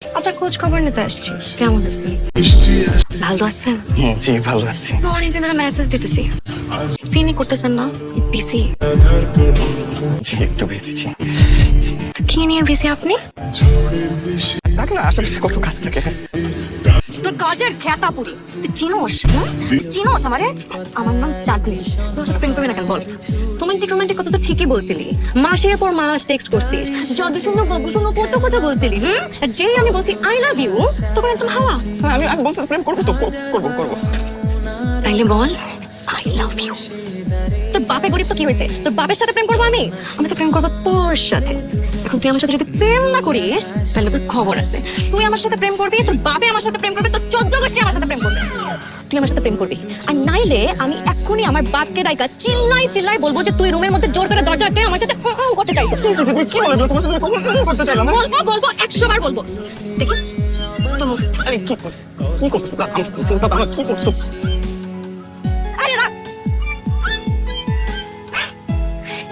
আপনার খোঁজ খবর নিতে আসছি। কেমন আছেন? ভালো আছেন? জি ভালো আছি। অনেকদিন ধরে মেসেজ দিতেছি, সিনই করতেছেন না। বিসি? জি একটু বিজি জি। তো কি নিয়ে বিসি আপনি? তাকে না আশেপাশে কত কাজ থাকে। তোর কাজের খ্যাতা পুরি তুই চিনোস? তুই চিনোস আমারে? আমার নাম চাঁদনি। তোর সাথে প্রেম করবি না কেন বল? রোমান্টিক রোমান্টিক কথা তো ঠিকই বলছিলি, মাসের পর মাস টেক্সট করছিস, যত সুন্দর গল্প শুনো কত কথা বলছিলি। আর যেই আমি বলছি আই লাভ ইউ তখন একদম হাওয়া। আমি বলছি প্রেম করবো তো করবো। তাইলে বল আই লাভ ইউ। তোর বাপে গরিব তো কি হয়েছে? তোর বাপের সাথে প্রেম করবো আমি? আমি তো প্রেম করবো তোর সাথে। এখন তুই আমার সাথে যদি প্রেম না করিস তাহলে তোর খবর আছে। তুই আমার সাথে প্রেম করবি, তোর বাপে আমার সাথে প্রেম করবে, তোর 14 গোষ্ঠী আমার সাথে প্রেম করবে। তুই আমার সাথে প্রেম করবি, আর নাইলে আমি এক্ষুনি আমার বাপকে ডাইকা চিল্লাই বলবো যে তুই রুমের মধ্যে জোর করে দরজা আটকে আমার সাথে করতে চাইছিস। কি বলবো তোমার সাথে কখন করতে চাইলাম? বলবো 100 বার বলবো। দেখি তোর মুখ। আরে কি করছো? আমার কি করছো? আরে রাখ।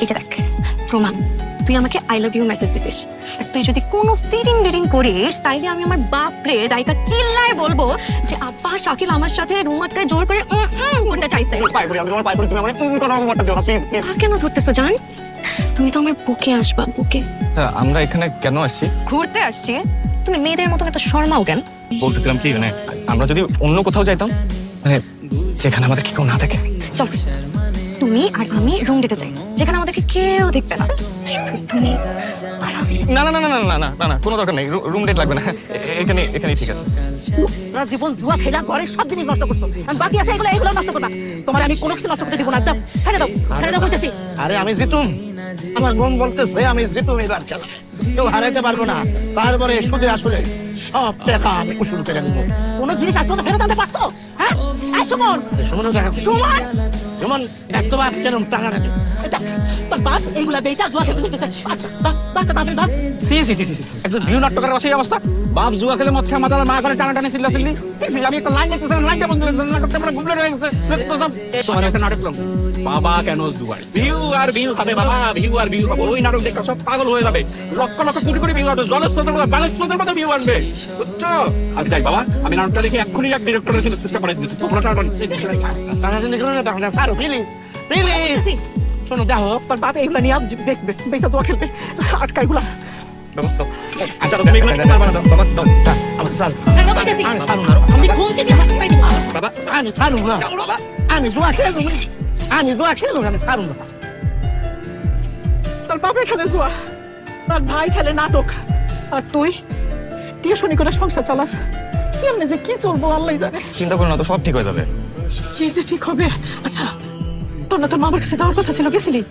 এই যে দেখ প্রমাণ, তুই আমাকে আই লাভ ইউ মেসেজ দিছিস। আর তুই যদি কোনো ডিটিং করিস তাইলে আমি আমার বাপরে ডাইকা চিল্লায় বলবো যে আব্বা শাকিল আমার সাথে রুম আটকায় জোর করে করতে চাইছে। আমি তোমার পাই পড়ি, তুমি আমার কোনো মতটা দিও না প্লিজ। আর কেন ধরতেছো জান? তুমি তো আমার বুকে আসবা, বুকে। আমরা এখানে কেন আসছি? ঘুরতে আসছি। তুমি মেয়েদের মতন এত শর্মাও কেন? বলতেছিলাম কি মানে আমরা যদি অন্য কোথাও যাইতাম, মানে যেখানে আমাদের কি কেউ না দেখে। চল তুমি আর আমি রুম দিতে চাই, যেখানে আমাদেরকে কেউ দেখবে না, শুধু তুমি আর আমি। না কোনো দরকার নেই, রুম ডেট লাগবে না, এখানে ঠিক আছে। তোরা জীবন জুয়া খেলা ঘরে সব জিনিস নষ্ট করছো, আর বাকি আছে এগুলো নষ্ট করবা। তোমার আমি কোনো কিছু নষ্ট করতে দিব না। দাও ছেড়ে দাও বলতেছি। আরে আমি জিতুম, আমার মন বলতেছে আমি জিতুম এবার খেলা, কেউ হারাইতে পারবো না। তারপরে সুদে আসলে সব টাকা আমি উসুল করে নেবো। কোনো জিনিস আজ পর্যন্ত ফেরত আনতে পারছো? হ্যাঁ এই সুমন, সুমনও দেখা সুমন সুমন দেখতো বাপ কেন টাকা নেবে। দেখ, তোর বাপ এইগুলা বেচা জুয়া খেলতে দিতেছে। আচ্ছা তোর বাপের ধর। একজন ভিউ নাট্যকারের সেই অবস্থা। বাপ জুয়া খেলে মদ খেয়ে মাতাল, মা করে টানাটানি চিল্লাচিল্লি। আমি একটা লাইন দেখতেছিলাম, লাইনটা বন্ধ নাটকটা পুরো গুবলে রয়ে গেছে। তোমার একটা নাটক করলাম, বাবা কেন জুয়ার? ভিউ আর ভিউ হবে বাবা, ভিউ আর ভিউ হবে। ওই নাটক দেখে সব পাগল হয়ে যাবে। লক্ষ লক্ষ কোটি ভিউ আসবে, জলস্রোতের মতো ব্যালেন্সের মতো ভিউ আসবে, বুঝছো? আমি যাই বাবা, আমি নাটকটা লিখে এক্ষুনি এক ডিরেক্টরের সিস্টেম করে দিচ্ছি। তোমরা টানাটানি করো না, তখন স্যার প্লিজ প্লিজ শোনো দেখো তোর বাপ এইগুলা নিয়ে বেচা জুয়া খেলবে। আটকা এগুলা। আচ্ছা তুমি এগুলো নিতে পারবা না, বাবা দাও স্যার, আমার স্যার ছাড়বো কইতেছি। আমি খুঁজছি দিয়ে হাঁটাই দিবা। বাবা আমি ছাড়ুম না, আমি জুয়া খেলুম, আমি জুয়া খেলুম, আমি ছাড়ুম না। তোর বাপে খেলে জুয়া, তোর ভাই খেলে নাটক, আর তুই টিউশনি করে সংসার চালাস। কেমনে যে কি চলবো আল্লাহ জানে। চিন্তা করো না, তো সব ঠিক হয়ে যাবে। কি যে ঠিক হবে? আচ্ছা তোর না তোর মামার কাছে যাওয়ার কথা ছিল, গেছিলি?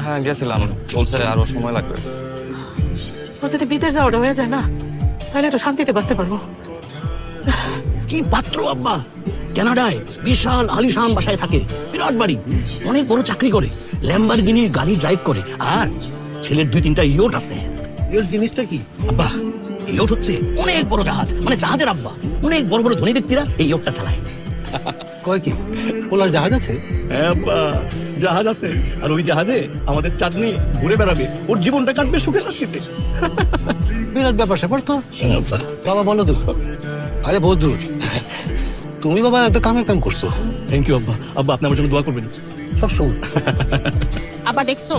হ্যাঁ গেছিলাম, বলছে আরো সময় লাগবে। ও যদি বিদেশ যাওয়াটা হয়ে যায় না, তাহলে একটু শান্তিতে বাঁচতে পারবো। কি পাত্র আব্বা, কানাডায় বিশাল আলিশান বাসায় থাকে, বিরাট বাড়ি, অনেক বড় চাকরি করে, ল্যাম্বরগিনির গাড়ি ড্রাইভ করে, আর ছেলের 2-3টা ইয়ট আছে। ইয়ট জিনিসটা কি আব্বা? ইয়ট হচ্ছে অনেক বড় জাহাজ, মানে জাহাজের আব্বা। অনেক বড় বড় ধনী ব্যক্তিরা এই ইয়টটা চালায়। কয় কি পোলার জাহাজ আছে? হ্যাঁ আব্বা, জাহাজ আছে, আর ওই জাহাজে আমাদের চাঁদনি ঘুরে বেড়াবে, ওর জীবনটা কাটবে সুখে শান্তিতে। বিরাট ব্যাপার স্যাপার তো। বাবা বলো তো। আরে বহুত দূর। তুমি বাবা একটা কামের কাম করছো। থ্যাংক ইউ আব্বা। আব্বা আপনি আমার জন্য দোয়া করবেন সব সময়। আবার দেখছো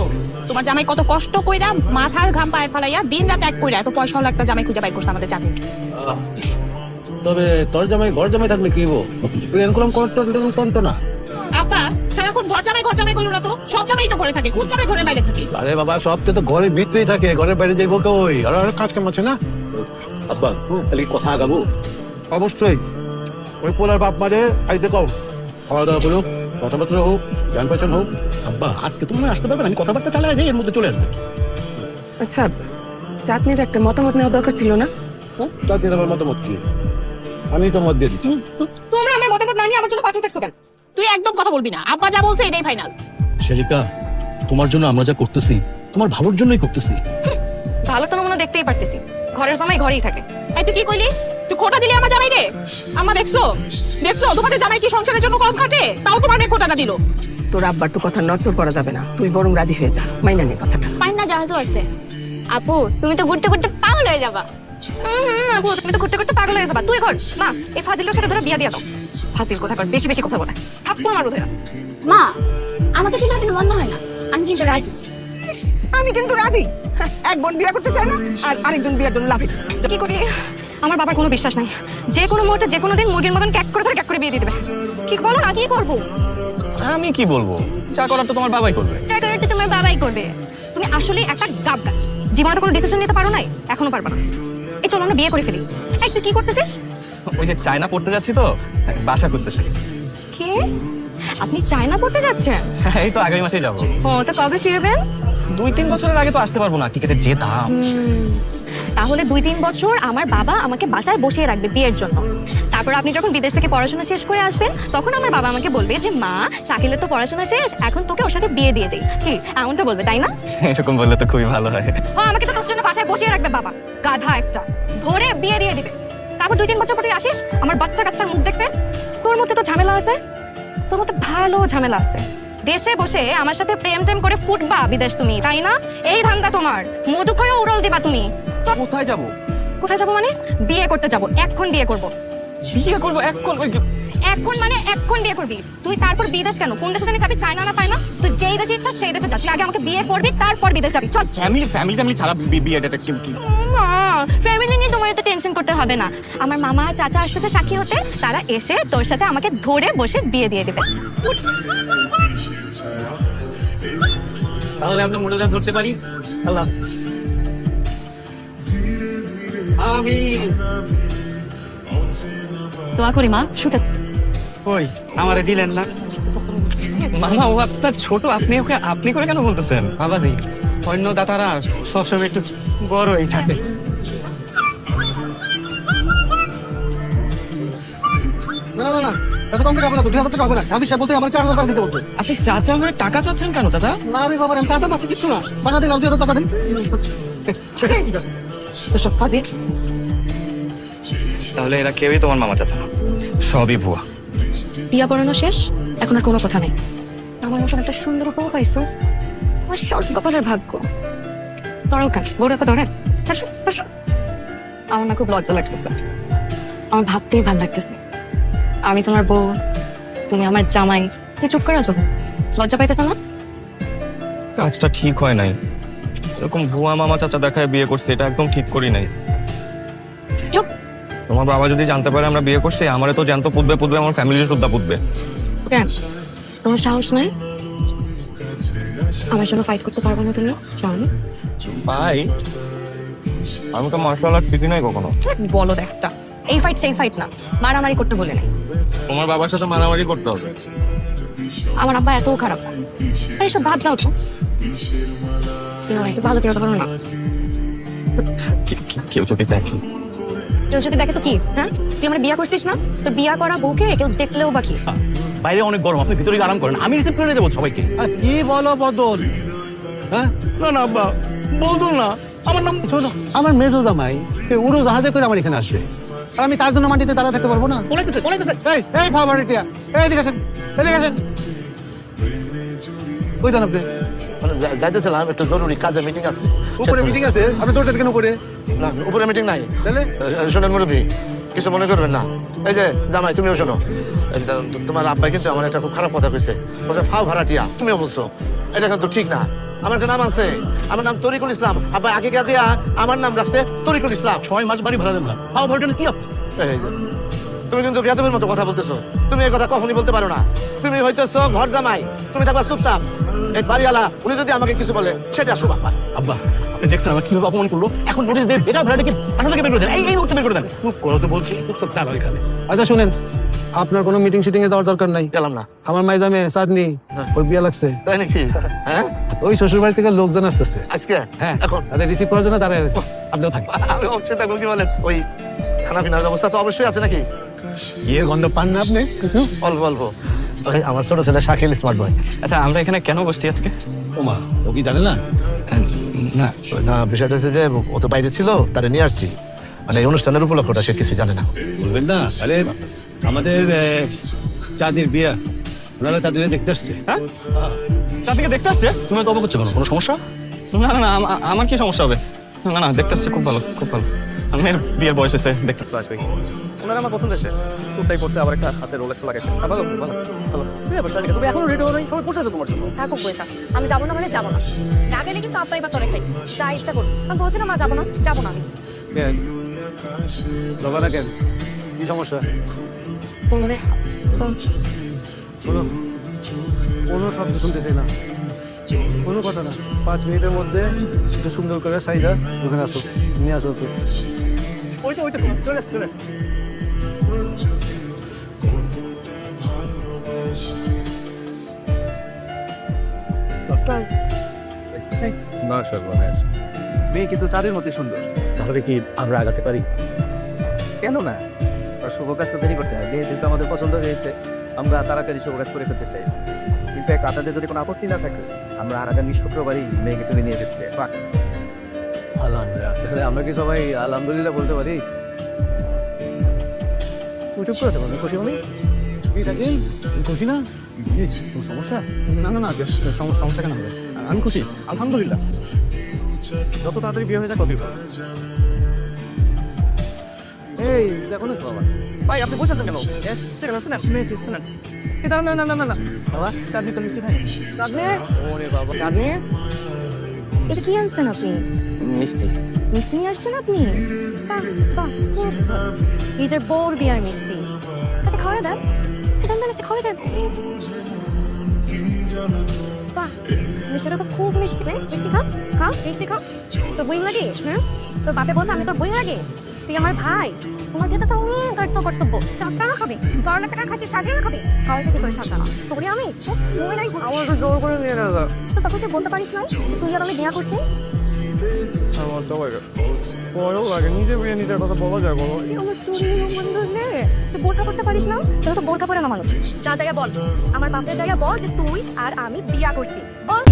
তোমার জামাই কত কষ্ট কইরা মাথার ঘাম পায়ে ফেলাইয়া দিন রাত এক কইরা এত পয়সা হলো একটা জামাই খুঁজে বাইর করছে আমাদের জাতি। তবে তোর জামাই ঘর জামাই থাকলে কি হবো? প্লেন করলাম কন্টো না। আপা সারাক্ষণ ঘর জামাই করলো না তো, সব জামাই তো ঘরে থাকে, কোন জামাই ঘরের বাইরে থাকে? আরে বাবা সবচেয়ে তো ঘরের ভিতরেই থাকে, ঘরের বাইরে যাইবো কই? আর কাজ কাম আছে না? আব্বা তাহলে কি কথা আগাবো? অবশ্যই। ওই পোলার বাপ মারে আইতে কও, খাওয়া দাওয়া করো, কথাবার্তা হোক, জান পাচান হোক। আব্বা আজকে তুমি আসতে পারবে না, আমি কথাবার্তা চালাই এর মধ্যে চলে আসবে। আচ্ছা চাঁদনির একটা মতামত নেওয়া দরকার ছিল না? তার দিন আমার মতামত কি? আমি তো মত দিয়ে দিচ্ছি। তোমরা আমার মতামত না নিয়ে আমার জন্য পাঠাতেছো কেন? তুই একদম কথা বলবি না, আব্বা যা বলছে এটাই ফাইনাল। শেরিকা, তোমার জন্য আমরা যা করতেছি তোমার ভালোর জন্যই করতেছি। ভালো তো নমুনা দেখতেই পারতেছি, ঘরের জামাই ঘরেই থাকে। এই তুই কি কইলি? তুই খোটা দিলি আমার জামাই রে? আম্মা দেখছো তোমাদের জামাই কি সংসারের জন্য কম খাটে, তাও তোমার মেয়ে খোটা না দিল। তোর আব্বার তো কথা নজর করা যাবে না, তুই বরং রাজি হয়ে যা, মাইনা নে কথাটা। পান্না জাহাজও আছে। আপু তুমি তো ঘুরতে ঘুরতে পাগল হয়ে যাবা। আপু তুমি তো করতে করতে পাগল হয়ে যাবা। তুই কর মা, এই ফাজিলের সাথে ধরে বিয়া দিয়ে দাও। ফাজিল কথা কর, বেশি বেশি কথা বলে থাপ্পড় মারবো ধরে। মা আমাকে কিন্তু এখন মনে হয় না, আমি কিন্তু রাজি। আমি কিন্তু রাজি। এক বোন বিয়ে করতে চায় না আর আরেকজন বিয়ের জন্য লাফিয়ে কি করি? আমার বাবার কোনো বিশ্বাস নাই। যে কোনো মুহূর্তে যে কোনো দিন মুরগির মতন ক্যাক করে ধরে ক্যাক করে বিয়ে দিয়ে দেবে। কি বলো না, কি করবো? আমি কি বলবো, যা করার তো তোমার বাবাই করবে। ট্রাই করে তোমার বাবাই করবে। তুমি আসলে একটা গাব গাছ, জীবনে তো কোনো ডিসিশন নিতে পারো নাই, এখনো পারবা না। এই চলো আমরা বিয়ে করে ফেলি। এই তুই কি করতেছিস? ওই যে চায়না পড়তে যাচ্ছি তো, বাসা খুঁজতেছি। কে? আপনি চায়না পড়তে যাচ্ছেন? এই তো আগামী মাসেই যাবো। ও তো কবে ফিরবেন? 2-3 বছরের আগে তো আসতে পারবো না, টিকেটের যে দাম। তাহলে 2-3 বছর আমার বাবা আমাকে বাসায় বসিয়ে রাখবে বিয়ের জন্য। তারপর আপনি যখন বিদেশ থেকে পড়াশোনা শেষ করে আসবেন, তখন আমার বাবা আমাকে বলবে যে মা, শাকিলের তো পড়াশোনা শেষ, এখন তোকে ওর সাথে বিয়ে দিয়ে দেই। কি এমনটা বলবে, তাই না? এরকম বললে তো খুবই ভালো হয়। আমাকে তো তোর জন্য বাসায় বসিয়ে রাখবে বাবা, গাধা একটা, ধরে বিয়ে দিয়ে দিবে। তারপর 2-3 বছর পরে আসিস আমার বাচ্চা কাচ্চার মুখ দেখতে। তোর মধ্যে তো ঝামেলা আছে, তোর মধ্যে ভালো ঝামেলা আছে। দেশে বসে আমার সাথে প্রেম টেম করে ফুটবা বিদেশ তুমি, তাই না? এই ধান্দা তোমার, মধু খয়ে উড়াল দিবা তুমি। কোথায় যাবো? কোথায় যাবো মানে? বিয়ে করতে যাবো, এখন বিয়ে করবো। বিয়ে করবো এখন? এখন মানে এখন বিয়ে করবি তুই। তারপর বিদেশ কেন? কোন দেশে জানি যাবি, চায়না না তাই না? তুই যেই দেশে ইচ্ছা সেই দেশে যা। তুই আগে আমাকে বিয়ে করবি, তারপর বিদেশ যাবি। চল। ফ্যামিলি ছাড়া বিয়েটা কি? ফ্যামিলি নিয়ে তোমার এত টেনশন করতে হবে না। আমার মামা চাচা আসতেছে সাক্ষী হতে, তারা এসে তোর সাথে আমাকে ধরে বসে বিয়ে দিয়ে দেবে। তাহলে আমরা মনোযোগ ধরতে পারি। আল্লাহ আমি দোয়া করি মা, সুখে। ওই আমারে দিলেন না মামা, ও আপনার ছোট, আপনি ওকে আপনি করে কেন বলতেছেন? বাবাজি, অন্য দাতারা সবসময় একটু বড়ই থাকে। না না না, এত কম করে হবে না, 2000 টাকা হবে না। কাজী সাহেব বলতে আমার 4000 টাকা দিতে বলছে। আপনি চাচা হয়ে টাকা চাচ্ছেন কেন চাচা? না রে বাবা, আমি চাচা মাসে কিচ্ছু না, টাকা দিন, 2000 টাকা দিন। এসব ফাজিল। তাহলে এরা কেউই তোমার মামা চাচা না, সবই ভুয়া। বিয়া পড়ানো শেষ, এখন আর কোনো কথা নেই। আমার মতন একটা সুন্দর উপর পাইছো, আমার সব কপালের ভাগ্য। ডরাও কেন? বউরা তো ডরে। হাসো হাসো। আমার না খুব লজ্জা লাগতেছে, আমার ভাবতেই ভালো লাগতেছে। আমি তোমার বউ, তুমি আমার জামাই। তুই চুপ করে আছো, লজ্জা পাইতেছ না? কাজটা ঠিক হয় নাই। এরকম ভুয়া মামা চাচা দেখায় বিয়ে করছে, এটা একদম ঠিক করি নাই। চুপ। তোমার বাবা যদি জানতে পারে আমরা বিয়ে করছি, আমারে তো জ্যান্ত পুতবে, আমার ফ্যামিলির সুদ্ধা পুতবে। কেন তোমার সাহস নাই? আমার জন্য ফাইট করতে পারবো না তুমি? জানো ভাই, আমি তো মার্শাল আর্ট শিখি নাই কখনো। বলো একটা, এই ফাইট সেই ফাইট না, মারামারি করতে বলে নাই। তোমার বাবার সাথে মারামারি করতে হবে? আমার আব্বা এত খারাপ, আর এসব বাদ দাও তো। একটু ভালো করে পারো না। কেউ যদি দেখে? কেউ যদি দেখে তো কি? হ্যাঁ, তুই আমার বিয়া করছিস না? তোর বিয়া করা বউকে কেউ দেখলেও বাকি। বাইরে অনেক গরম, আপনি ভিতরে আরাম করেন, আমি রিসিভ করে দেবো সবাইকে। আর কি বলো বদল? হ্যাঁ না না আব্বা, বলতো না আমার নাম। শোনো, আমার মেজো জামাই উড়ো জাহাজে করে আমার এখানে আসবে, আর আমি তার জন্য মাটিতে দাঁড়া থাকতে পারবো না? বলাইতেছে এই এই ফাভারিটিয়া, এই দিকে আসেন, এদিকে আসেন। ওই দেন আপনি মানে যাইতেছিলাম, একটু জরুরি কাজে মিটিং আছে। উপরে মিটিং আছে, আপনি দৌড়তে কেন উপরে? না, উপরে মিটিং নাই। তাহলে শোনেন মুরব্বী, কিছু মনে করবেন না। এই যে জামাই, তুমিও শোনো, তোমার আব্বা কিন্তু আমার একটা খুব খারাপ কথা কইছে। বলছে ফাও ভাড়াটিয়া, তুমিও বলছো, এটা কিন্তু ঠিক না। আমার একটা নাম আছে, আমার নাম তরিকুল ইসলাম। আব্বা আগে দিয়া আমার নাম রাখছে তরিকুল ইসলাম। 6 মাস বাড়ি ভাড়া দেন না, ফাও ভাড়াটা কি? এই যে, তুমি কিন্তু বেয়াদবের মতো কথা বলতেছো। তুমি এই কথা কখনই বলতে পারো না। তুমি হইতেছো ঘর জামাই, তুমি থাকবা চুপচাপ। এই বাড়িওয়ালা উনি যদি আমাকে কিছু বলে, সেটা শুভ। আব্বা, আপনি দেখছেন আমার কিভাবে অপমান করলো? এখন নোটিশ দেন, বেকার ভাড়াটাকে বাসা থেকে বের করে দেন, এই মুহূর্তে বের করে দেন। খুব করো তো বলছি, খুব দাঁড়াও এখানে। আচ্ছা শুনেন, আপনার কোনো মিটিং শিটিং এ যাওয়ার দরকার নাই। গেলাম না। আমার মাইজামে চাঁদনি, ওর বিয়ে লাগছে। তাই নাকি? হ্যাঁ, ওই শ্বশুর বাড়ি থেকে লোকজন আসতেছে। আজকে? হ্যাঁ, এখন তাদের রিসিভ করার জন্য দাঁড়ায় রয়েছে। আপনিও থাকবেন। আমি অবশ্যই থাকবো। কি বলেন? ওই খানা পিনার ব্যবস্থা তো অবশ্যই আছে নাকি? বিয়ের গন্ধ পান না আপনি কিছু? অল্প অল্প। ওই আমার ছোট ছেলে শাকিল স্মার্ট বয়। আচ্ছা, আমরা এখানে কেন বসছি আজকে? ওমা, ও কি জানে না? না, না, বিষয়টা হচ্ছে যে ও তো বাইরে ছিল, তারা নিয়ে আসছি। মানে এই অনুষ্ঠানের উপলক্ষটা সে কিছু জানে না। বলবেন না? আরে আমাদের চাঁদির বিয়া, ওনারা চাঁদিরে দেখতে আসছে। হ্যাঁ, চাঁদিকে দেখতে আসছে? তুমি তো অবাক হচ্ছে কেন? কোনো সমস্যা? না না না, আমার কি সমস্যা হবে? না না, দেখতে আসছে, খুব ভালো খুব ভালো। মেয়ের বিয়ের বয়স হয়েছে দেখতে তো আসবে ওনার আমার পছন্দ হয়েছে সুটটাই পড়ছে আবার একটা হাতে রোলেক্স লাগাইছে ভালো ভালো ভালো তুমি এখনো রেডি হো নাই সবাই বসে আছো তোমার জন্য থাকুক বসে থাক। আমি যাবো না মানে যাবো না, না গেলে কিন্তু আব্বা এবার তোরে খাই যা ইচ্ছা করুন। আমি বলছি না মা যাবো না, যাবো না আমি। বাবা না কেন কি সমস্যা মানে শোনো কোনো শব্দ শুনতে চাই না, কোনো কথা না। 5 মিনিটের মধ্যে একটু সুন্দর করে সাইডা ওখানে আসো, নিয়ে আসো ওকে। ওইটা চলে আসছে না সর্বনাশ, মেয়ে কিন্তু চাঁদের মধ্যে সুন্দর। তাহলে কি আমরা আগাতে পারি? কেন না, শুভ কাজটা দেরি করতে হয়। মেয়ে যেহেতু আমাদের পছন্দ হয়েছে, আমরা তাড়াতাড়ি শুভ কাজ করে ফেলতে চাইছি। কিন্তু আপনাদের যদি কোনো আপত্তি না থাকে, আমরা আর আগামী শুক্রবারই মেয়েকে তুলে নিয়ে যেতে চাই। আলহামদুলিল্লাহ, তাহলে আমরা কি সবাই আলহামদুলিল্লাহ বলতে পারি? চুপ করেছে বলুন, খুশি হনি? কি থাকেন খুশি না? কোনো সমস্যা? না না না, সমস্যা কেন হবে? আমি খুশি, আলহামদুলিল্লাহ। যত তাড়াতাড়ি বিয়ে হয়ে যায় ততই ভালো। এই দেখো না বাবা, ভাই আপনি বসে আছেন কেন? না না না না না বাবা, চাঁদনি তো মিষ্টি খাই। চাঁদনি, ওরে বাবা, চাঁদনি, এটা কি আনছেন আপনি? মিষ্টি। মিষ্টি নিয়ে আসছেন আপনি? বাহ বাহ, খুব ভালো। নিজের বউর বিয়ার মিষ্টি, এটা খাওয়া দেন, এটা খাওয়া দেন। বাহ, মিষ্টিটা তো খুব মিষ্টি রে। মিষ্টি খা, খা, মিষ্টি খা। তোর বই লাগে? হ্যাঁ, তোর বাপে বলছে আমি তোর বই লাগে। তুই আমার ভাই, তোমার যেটা তো অনেক দায়িত্ব কর্তব্য। চাষটা না খাবে, কারণ একটা খাচ্ছি সাথে না খাবে, খাওয়াই থেকে তোর সাথে না। তোরে আমি মনে নাই আমার জোর করে নিয়ে না, তো তখন সে বলতে পারিস না তুই আর আমি বিয়া করছি। আমার সবাই বড় লাগে, নিজে বিয়ে নিজের কথা বলা যায় বলো। আমার শরীর বন্ধ রে, তুই বোরখা করতে পারিস না? তাহলে তো বোরখা পরে না মানুষ। যা জায়গা বল, আমার বাপের জায়গা বল যে তুই আর আমি বিয়া করছি, বল।